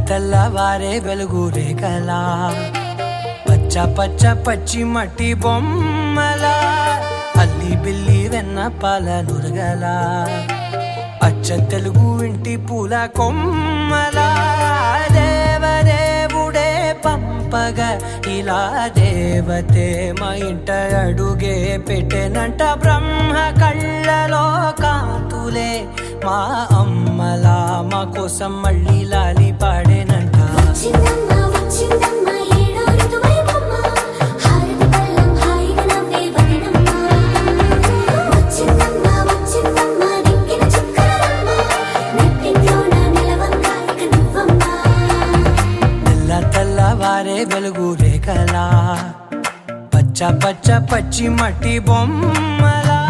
తెల్లవారే వెలుగు రేఖలా పచ్చ పచ్చ పచ్చి మట్టి బొమ్మల అల్లి బిల్లి వెన్న పాల నురగల అచ్చ తెలుగు ఇంటి పూల కొమ్మల దేవదేవుడే పంపగా ఇలా దేవతే మా ఇంట అడుగే పెట్టెనంట బ్రహ్మ కళ్ళలో కాంతులే మా అమ్మలా మా కోసం మళ్ళీ లాలి పాడేనంట తెల్లవారే వెలుగు రేఖలా పచ్చ పచ్చ పచ్చి మట్టి బొమ్మలా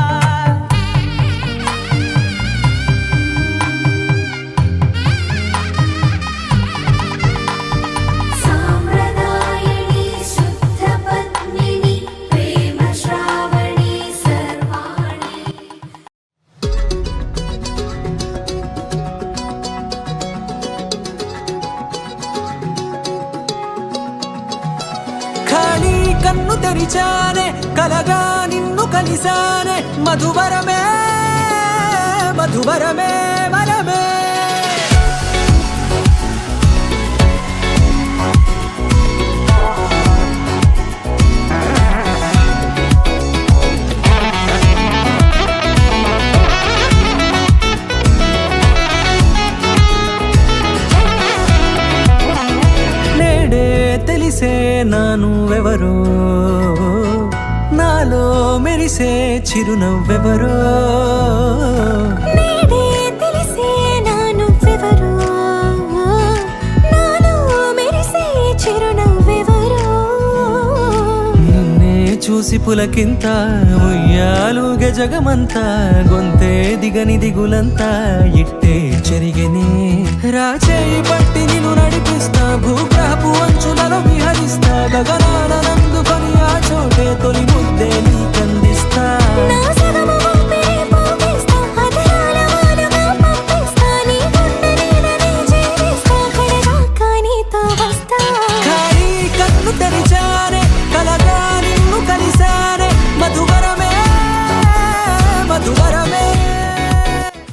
కన్ను తెరిచానే కలగా నిన్ను కలిసానే మధువరమే మధువరమే వరమే నేడే తెలిసే నానువెవరో నాలో మెరిసే చిరునవ్వెవరో నేడే తెలిసే నానువెవరో నాలో మెరిసే చిరునవ్వెవరో నిన్నే చూసి పులకింత ఉయ్యాలుగే జగమంతా గొంతే దిగని దిగులంతా ఇట్టే చెరిగెనే రాచేయి పట్టి నిన్ను నడిపిస్తా భూగ్రహపు అంచులలో విహరిస్తా గగనానందుకొని ఆ చోటే తొలి ముద్దే